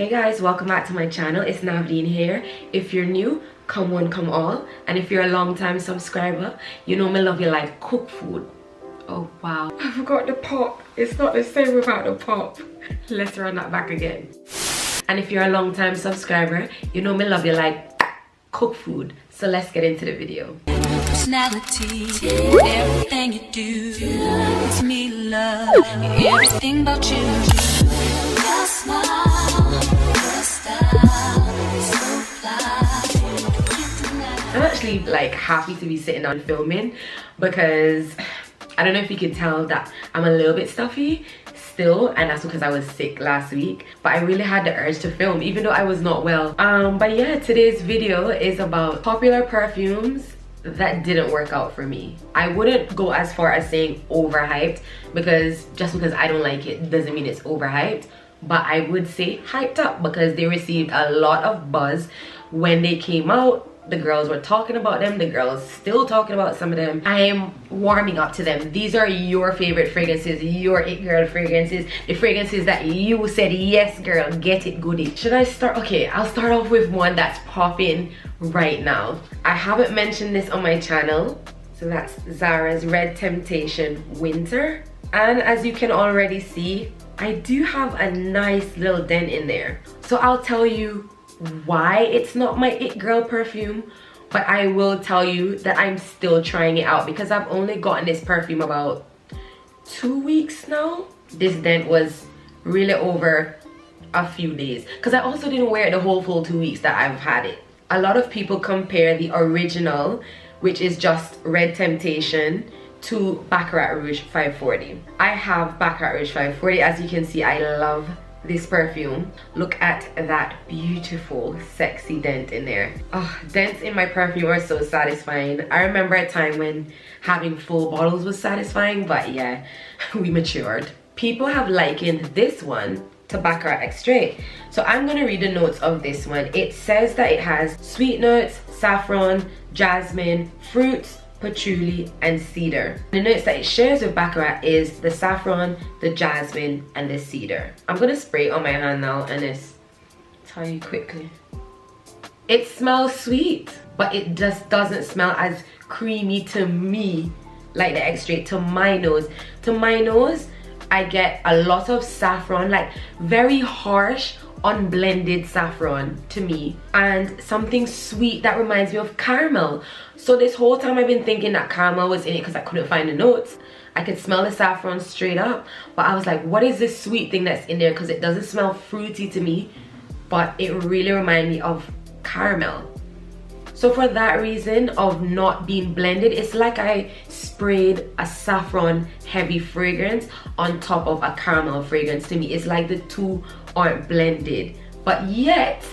Hey guys, welcome back to my channel. It's Navadine here. If you're new, come one, come all. And if you're a long-time subscriber, you know me love you like cook food. Oh wow, I forgot the pop. It's not the same without the pop. Let's run that back again. And if you're a long-time subscriber, you know me love you like cook food. So let's get into the video. Personality, everything you do, it's me love, everything about you. Your smile, your style, so fly. I'm actually like happy to be sitting down filming because I don't know if you can tell that I'm a little bit stuffy still, and that's because I was sick last week, but I really had the urge to film even though I was not well. But yeah, today's video is about popular perfumes that didn't work out for me. I wouldn't go as far as saying overhyped, because just because I don't like it doesn't mean it's overhyped, but I would say hyped up because they received a lot of buzz when they came out. The girls were talking about them, the girls still talking about some of them. I am warming up to them. These are your favorite fragrances, your it girl fragrances, the fragrances that you said yes girl, get it goodie. Should I start? Okay, I'll start off with one that's popping right now. I haven't mentioned this on my channel, so that's ZARA's Red Temptation Winter, and as you can already see, I do have a nice little dent in there. So I'll tell you why it's not my it girl perfume, but I will tell you that I'm still trying it out because I've only gotten this perfume about 2 weeks now. This dent was really over a few days because I also didn't wear it the whole full 2 weeks that I've had it. A lot of people compare the original, which is just Red Temptation, to Baccarat Rouge 540. I have Baccarat Rouge 540. As you can see, I love this perfume. Look at that beautiful sexy dent in there. Oh, dents in my perfume are so satisfying. I remember a time when having full bottles was satisfying, but yeah, we matured. People have likened this one to Baccarat Extrait, so I'm gonna read the notes of this one. It says that it has sweet notes, saffron, jasmine, fruits, patchouli, and cedar. The notes that it shares with Baccarat is the saffron, the jasmine, and the cedar. I'm gonna spray it on my hand now and just tell you quickly. It smells sweet, but it just doesn't smell as creamy to me like the Extrait. To my nose, I get a lot of saffron, like very harsh unblended saffron to me, and something sweet that reminds me of caramel. So this whole time I've been thinking that caramel was in it because I couldn't find the notes. I could smell the saffron straight up, but I was like, what is this sweet thing that's in there? Because it doesn't smell fruity to me, but it really reminded me of caramel. So for that reason of not being blended, it's like I sprayed a saffron heavy fragrance on top of a caramel fragrance. To me, it's like the two aren't blended, but yet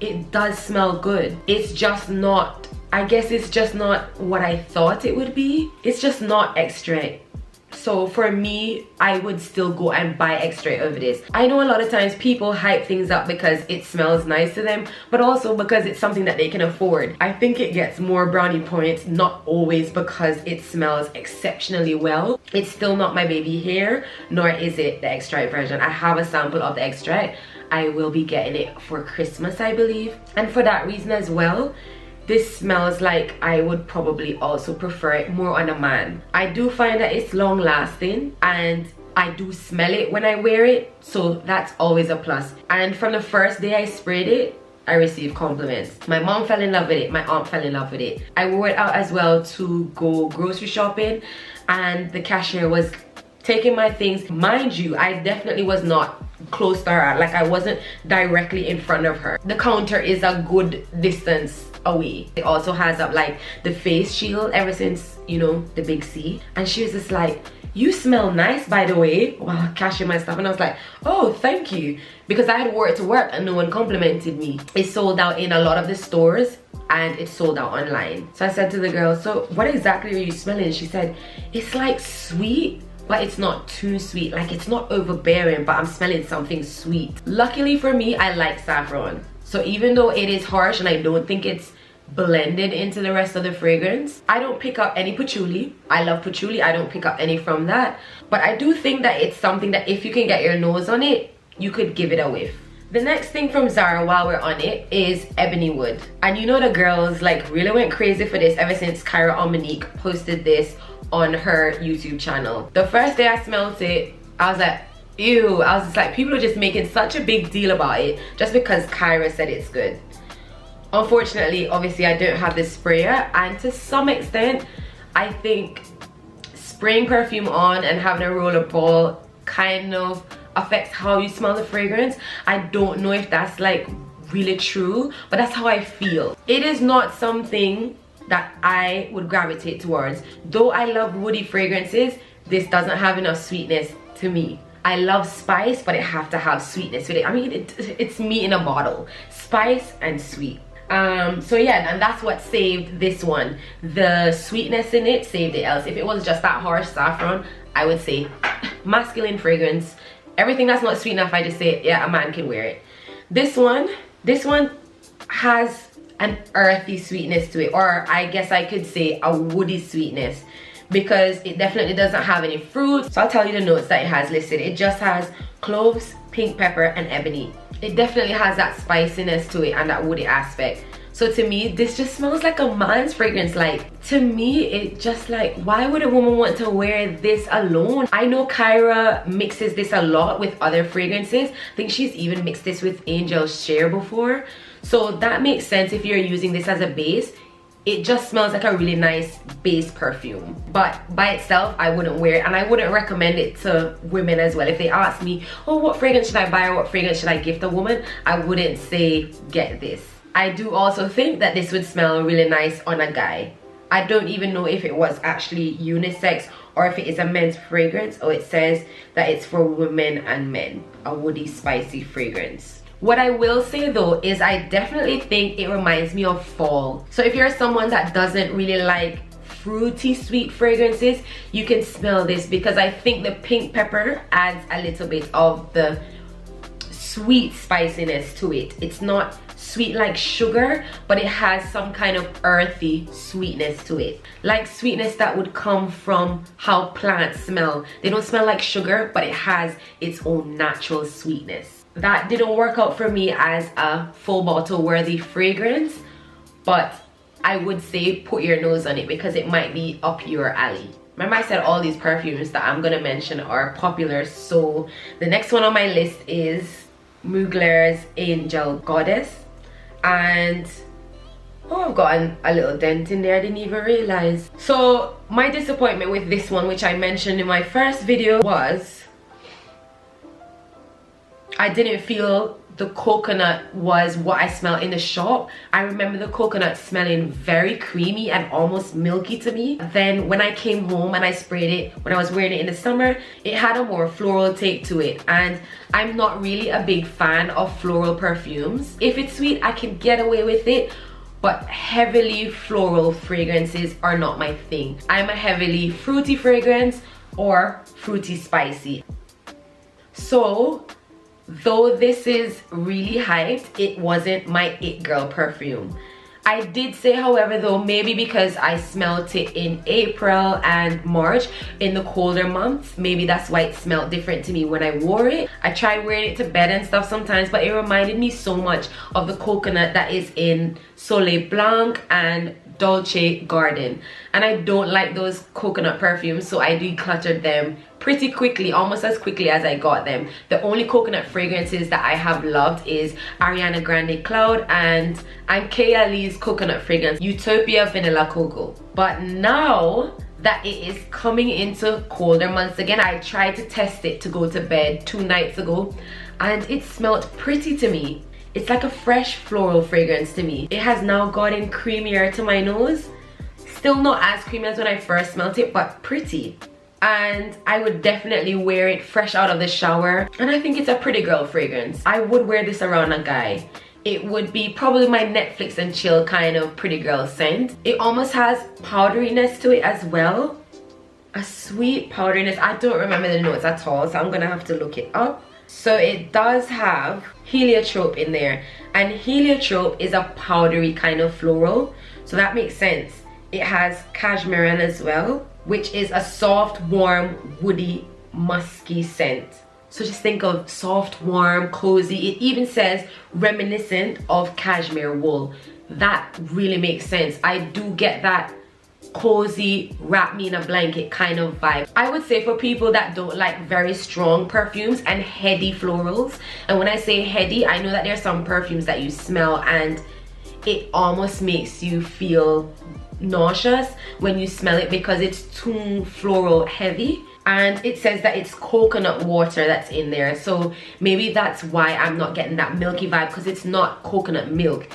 it does smell good. It's just not, I guess it's just not what I thought it would be. It's just not Extrait. So for me, I would still go and buy Extrait over this. I know a lot of times people hype things up because it smells nice to them, but also because it's something that they can afford. I think it gets more brownie points, not always because it smells exceptionally well. It's still not my baby hair, nor is it the Extrait version. I have a sample of the Extrait. I will be getting it for Christmas, I believe. And for that reason as well, this smells like I would probably also prefer it more on a man. I do find that it's long lasting and I do smell it when I wear it, so that's always a plus. And from the first day I sprayed it, I received compliments. My mom fell in love with it, my aunt fell in love with it. I wore it out as well to go grocery shopping, and the cashier was taking my things. Mind you, I definitely was not close to her, like I wasn't directly in front of her. The counter is a good distance away. It also has up like the face shield ever since, you know, the big C, and she was just like, you smell nice by the way, while cashing my stuff. And I was like, oh thank you, because I had wore it to work and no one complimented me. It sold out in a lot of the stores and it sold out online. So I said to the girl, so what exactly are you smelling? She said, it's like sweet, but it's not too sweet, like it's not overbearing, but I'm smelling something sweet. Luckily for me, I like saffron, so even though it is harsh and I don't think it's blended into the rest of the fragrance, I don't pick up any patchouli. I love patchouli, I don't pick up any from that, but I do think that it's something that if you can get your nose on it, you could give it a whiff. The next thing from Zara while we're on it is Ebony Wood. And you know the girls like really went crazy for this ever since Kyra or Monique posted this on her YouTube channel. The first day I smelled it, I was like, ew. I was just like, people are just making such a big deal about it just because Kyra said it's good. Unfortunately, obviously I don't have this sprayer, and to some extent I think spraying perfume on and having a roller ball kind of affects how you smell the fragrance. I don't know if that's like really true, but that's how I feel. It is not something that I would gravitate towards. Though I love woody fragrances, this doesn't have enough sweetness to me. I love spice, but it have to have sweetness with it. I mean, it's me in a bottle. Spice and sweet. So yeah, and that's what saved this one. The sweetness in it saved it. Else if it was just that harsh saffron, I would say masculine fragrance. Everything that's not sweet enough, I just say, yeah, a man can wear it. This one has an earthy sweetness to it, or I guess I could say a woody sweetness, because it definitely doesn't have any fruit. So I'll tell you the notes that it has listed. It just has cloves, pink pepper, and ebony. It definitely has that spiciness to it and that woody aspect. So to me, this just smells like a man's fragrance. Like, to me, it just like, why would a woman want to wear this alone? I know Kyra mixes this a lot with other fragrances. I think she's even mixed this with Angel's Share before. So that makes sense if you're using this as a base. It just smells like a really nice base perfume. But by itself, I wouldn't wear it, and I wouldn't recommend it to women as well. If they ask me, oh, what fragrance should I buy or what fragrance should I gift a woman, I wouldn't say get this. I do also think that this would smell really nice on a guy. I don't even know if it was actually unisex or if it is a men's fragrance. Oh, it says that it's for women and men. A woody, spicy fragrance. What I will say though is I definitely think it reminds me of fall. So if you're someone that doesn't really like fruity sweet fragrances, you can smell this, because I think the pink pepper adds a little bit of the sweet spiciness to it. It's not sweet like sugar, but it has some kind of earthy sweetness to it, like sweetness that would come from how plants smell. They don't smell like sugar, but it has its own natural sweetness. That didn't work out for me as a full bottle worthy fragrance, but I would say put your nose on it because it might be up your alley. Remember, I said all these perfumes that I'm gonna mention are popular, so the next one on my list is Mugler's Angel Goddess. And oh, I've gotten a little dent in there, I didn't even realize. So my disappointment with this one, which I mentioned in my first video, was I didn't feel the coconut was what I smelled in the shop. I remember the coconut smelling very creamy and almost milky to me. Then when I came home and I sprayed it when I was wearing it in the summer, it had a more floral take to it, and I'm not really a big fan of floral perfumes. If it's sweet, I can get away with it, but heavily floral fragrances are not my thing. I'm a heavily fruity fragrance or fruity spicy. So though this is really hyped, it wasn't my it girl perfume. I did say, however, though, maybe because I smelled it in April and March, in the colder months, maybe that's why it smelled different to me when I wore it. I tried wearing it to bed and stuff sometimes, but it reminded me so much of the coconut that is in Soleil Blanc and Dolce Garden, and I don't like those coconut perfumes, so I decluttered them pretty quickly, almost as quickly as I got them. The only coconut fragrances that I have loved is Ariana Grande Cloud and KAYALI's coconut fragrance, Utopia Vanilla Cocoa. But now that it is coming into colder months again, I tried to test it to go to bed 2 nights ago, and it smelled pretty to me. It's like a fresh floral fragrance to me. It has now gotten creamier to my nose. Still not as creamy as when I first smelled it, but pretty. And I would definitely wear it fresh out of the shower. And I think it's a pretty girl fragrance. I would wear this around a guy. It would be probably my Netflix and chill kind of pretty girl scent. It almost has powderiness to it as well. A sweet powderiness. I don't remember the notes at all, so I'm gonna have to look it up. So it does have heliotrope in there, and heliotrope is a powdery kind of floral, so that makes sense. It has cashmere as well, which is a soft, warm, woody, musky scent. So just think of soft, warm, cozy. It even says reminiscent of cashmere wool. That really makes sense. I do get that cozy, wrap me in a blanket kind of vibe. I would say for people that don't like very strong perfumes and heady florals, and when I say heady, I know that there's some perfumes that you smell and it almost makes you feel nauseous when you smell it because it's too floral heavy. And it says that it's coconut water that's in there, so maybe that's why I'm not getting that milky vibe, because it's not coconut milk.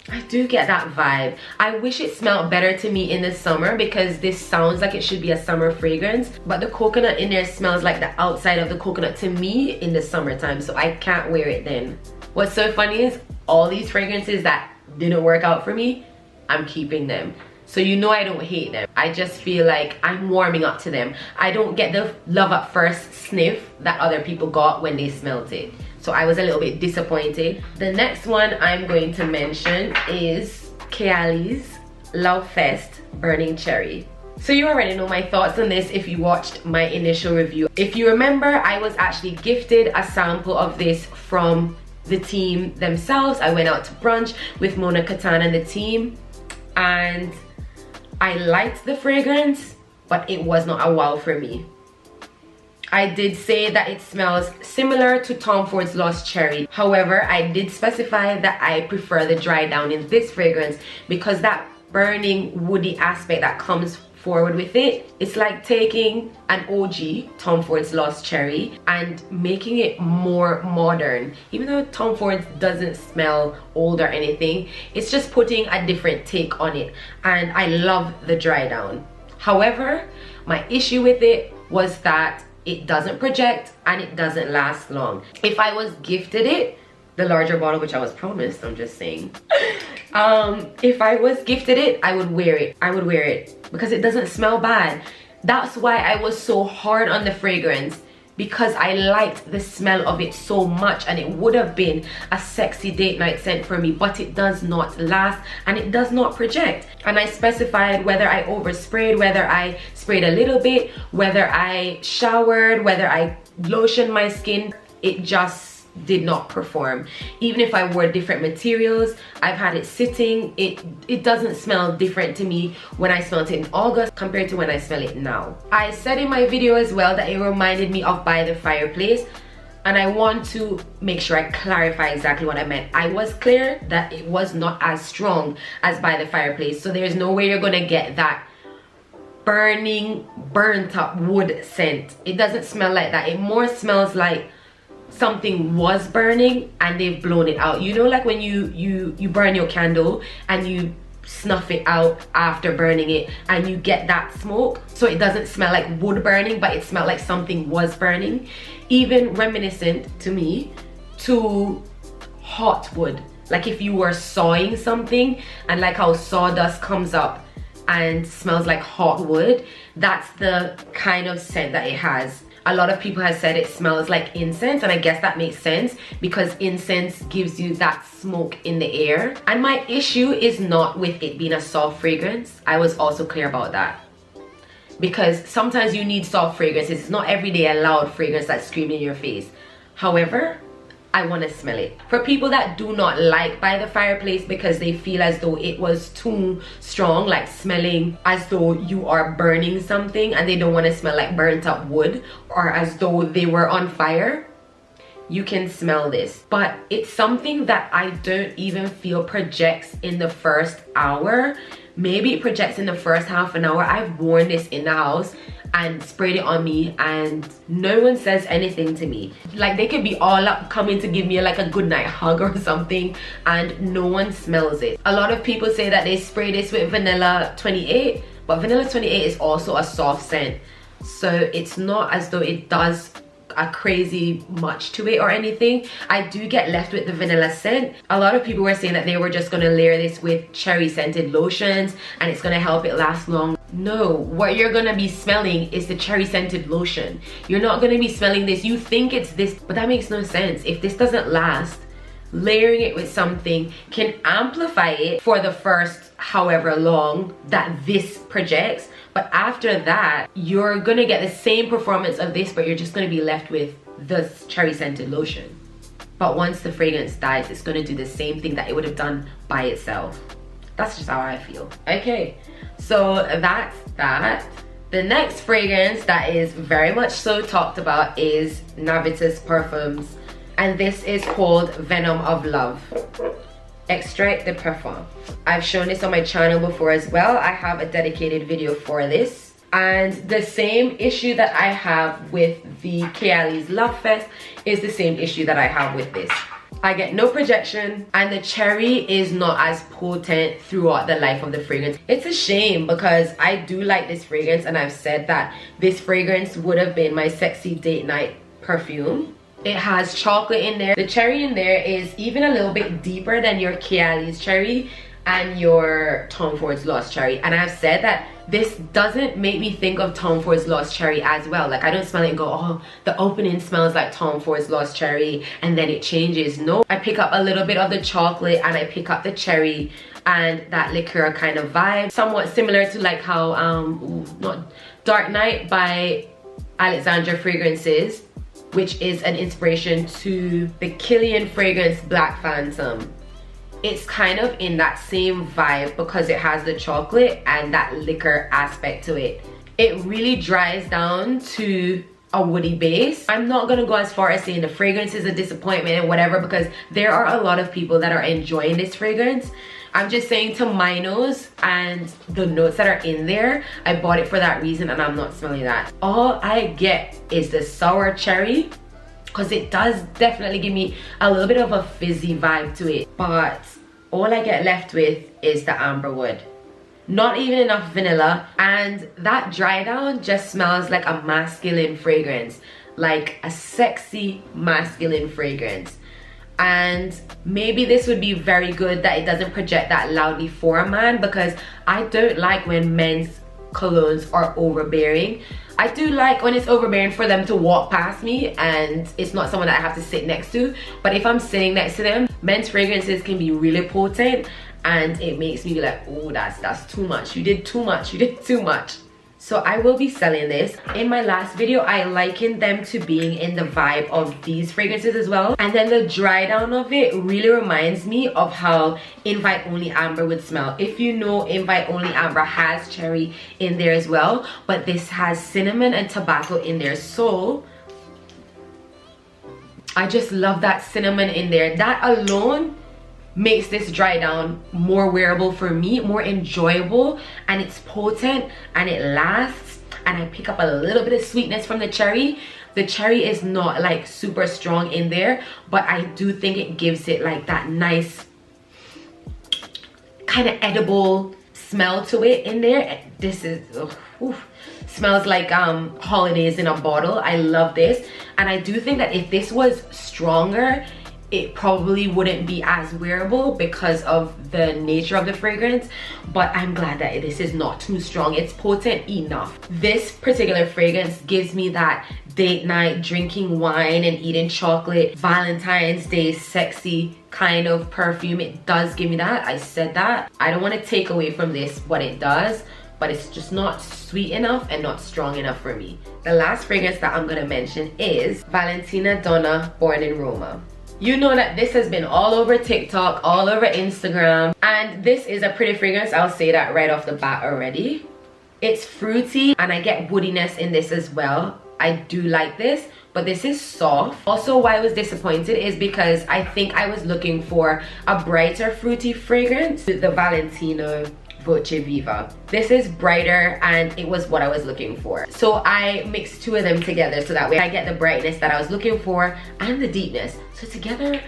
I do get that vibe. I wish it smelled better to me in the summer, because this sounds like it should be a summer fragrance, but the coconut in there smells like the outside of the coconut to me in the summertime, so I can't wear it then. What's so funny is all these fragrances that didn't work out for me, I'm keeping them. So you know I don't hate them. I just feel like I'm warming up to them. I don't get the love at first sniff that other people got when they smelled it. So I was a little bit disappointed. The next one I'm going to mention is KAYALI's LOVEFEST Burning Cherry. So you already know my thoughts on this if you watched my initial review. If you remember, I was actually gifted a sample of this from the team themselves. I went out to brunch with Mona Katana and the team, and I liked the fragrance, but it was not a wow for me. I did say that it smells similar to Tom Ford's Lost Cherry. However, I did specify that I prefer the dry down in this fragrance because that burning woody aspect that comes forward with it, it's like taking an OG Tom Ford's Lost Cherry and making it more modern. Even though Tom Ford doesn't smell old or anything, it's just putting a different take on it, and I love the dry down. However, my issue with it was that it doesn't project and it doesn't last long. If I was gifted it, the larger bottle, which I was promised, I'm just saying, if I was gifted it, I would wear it. I would wear it because it doesn't smell bad. That's why I was so hard on the fragrance, because I liked the smell of it so much, and it would have been a sexy date night scent for me, but it does not last and it does not project. And I specified whether I oversprayed, whether I sprayed a little bit, whether I showered, whether I lotioned my skin. It just did not perform. Even if I wore different materials, I've had it sitting, it doesn't smell different to me when I smelled it in August compared to when I smell it now. I said in my video as well that it reminded me of By the Fireplace, and I want to make sure I clarify exactly what I meant. I was clear that it was not as strong as By the Fireplace, so there's no way you're gonna get that burning, burnt up wood scent. It doesn't smell like that. It more smells like something was burning and they've blown it out. You know, like when you burn your candle and you snuff it out after burning it and you get that smoke, so it doesn't smell like wood burning, but it smelled like something was burning. Even reminiscent to me to hot wood, like if you were sawing something and like how sawdust comes up and smells like hot wood. That's the kind of scent that it has. A lot of people have said it smells like incense, and I guess that makes sense because incense gives you that smoke in the air. And my issue is not with it being a soft fragrance. I was also clear about that, because sometimes you need soft fragrances. It's not every day a loud fragrance that's screaming in your face. However, I want to smell it. For people that do not like By the Fireplace because they feel as though it was too strong, like smelling as though you are burning something, and they don't want to smell like burnt up wood or as though they were on fire, you can smell this. But it's something that I don't even feel projects in the first hour. Maybe it projects in the first half an hour. I've worn this in the house and sprayed it on me and no one says anything to me. Like they could be all up coming to give me like a good night hug or something and no one smells it. A lot of people say that they spray this with Vanilla 28, but Vanilla 28 is also a soft scent, so it's not as though it does a crazy much to it or anything. I do get left with the vanilla scent. A lot of people were saying that they were just gonna layer this with cherry scented lotions and it's gonna help it last long. No, what you're gonna be smelling is the cherry scented lotion. You're not gonna be smelling this. You think it's this, but that makes no sense. If this doesn't last, layering it with something can amplify it for the first however long that this projects, but after that you're gonna get the same performance of this, but you're just gonna be left with the cherry scented lotion. But once the fragrance dies, it's gonna do the same thing that it would have done by itself. That's just how I feel. Okay, so that's that. The next fragrance that is very much so talked about is Navadine Parfums, and this is called Venom of Love. Extrait de Parfum. I've shown this on my channel before as well. I have a dedicated video for this. And the same issue that I have with the KAYALI's LOVEFEST is the same issue that I have with this. I get no projection, and the cherry is not as potent throughout the life of the fragrance. It's a shame because I do like this fragrance, and I've said that this fragrance would have been my sexy date night perfume. It has chocolate in there. The cherry in there is even a little bit deeper than your KAYALI's cherry and your Tom Ford's Lost Cherry. And I've said that this doesn't make me think of Tom Ford's Lost Cherry as well. Like, I don't smell it and go, oh, the opening smells like Tom Ford's Lost Cherry, and then it changes. No, I pick up a little bit of the chocolate and I pick up the cherry and that liqueur kind of vibe. Somewhat similar to like how, not Dark Knight by Alexandra Fragrances, which is an inspiration to the Killian fragrance Black Phantom. It's kind of in that same vibe because it has the chocolate and that liquor aspect to it. It really dries down to a woody base. I'm not gonna go as far as saying the fragrance is a disappointment and whatever, because there are a lot of people that are enjoying this fragrance. I'm just saying, to my nose and the notes that are in there, I bought it for that reason, and I'm not smelling that. All I get is the sour cherry, because it does definitely give me a little bit of a fizzy vibe to it, but all I get left with is the amberwood. Not even enough vanilla, and that dry down just smells like a masculine fragrance, like a sexy masculine fragrance. And maybe this would be very good that it doesn't project that loudly for a man, because I don't like when men's colognes are overbearing. I do like when it's overbearing for them to walk past me and it's not someone that I have to sit next to. But if I'm sitting next to them, men's fragrances can be really potent, and it makes me be like, oh, that's too much. You did too much. You did too much. So I will be selling this. In my last video, I likened them to being in the vibe of these fragrances as well. And then the dry down of it really reminds me of how Invite Only Amber would smell. If you know, Invite Only Amber has cherry in there as well, but this has cinnamon and tobacco in there. So I just love that cinnamon in there. That alone makes this dry down more wearable for me, more enjoyable, and it's potent and it lasts, and I pick up a little bit of sweetness from the cherry. The cherry is not like super strong in there, but I do think it gives it like that nice kind of edible smell to it in there. This is smells like holidays in a bottle. I love this, and I do think that if this was stronger, it probably wouldn't be as wearable because of the nature of the fragrance. But I'm glad that this is not too strong. It's potent enough. This particular fragrance gives me that date night, drinking wine and eating chocolate, Valentine's Day sexy kind of perfume. It does give me that. I said that. I don't want to take away from this what it does, but it's just not sweet enough and not strong enough for me. The last fragrance that I'm gonna mention is Valentino Donna Born in Roma. You know that this has been all over TikTok, all over Instagram, and this is a pretty fragrance. I'll say that right off the bat already. It's fruity, and I get woodiness in this as well. I do like this, but this is soft. Also, why I was disappointed is because I think I was looking for a brighter fruity fragrance. The Valentino Voce Viva. This is brighter, and it was what I was looking for. So I mixed two of them together so that way I get the brightness that I was looking for and the deepness. So together,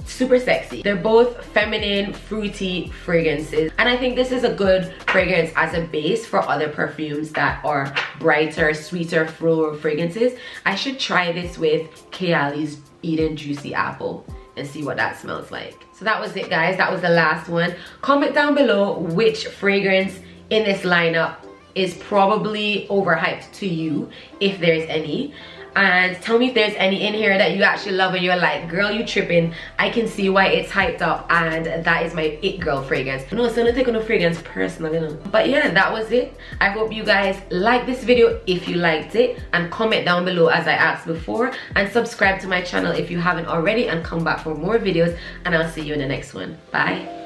super sexy. They're both feminine, fruity fragrances, and I think this is a good fragrance as a base for other perfumes that are brighter, sweeter floral fragrances. I should try this with KAYALI's Eden Juicy Apple and see what that smells like. So that was it, guys. That was the last one. Comment down below which fragrance in this lineup is probably overhyped to you, if there's any. and tell me if there's any in here that you actually love and you're like, girl, you tripping. I can see why it's hyped up, and that is my it girl fragrance. No, so I'm not taking no fragrance personally, no. But yeah, that was it. I hope you guys like this video if you liked it, and comment down below as I asked before, and subscribe to my channel if you haven't already, and come back for more videos, and I'll see you in the next one. Bye.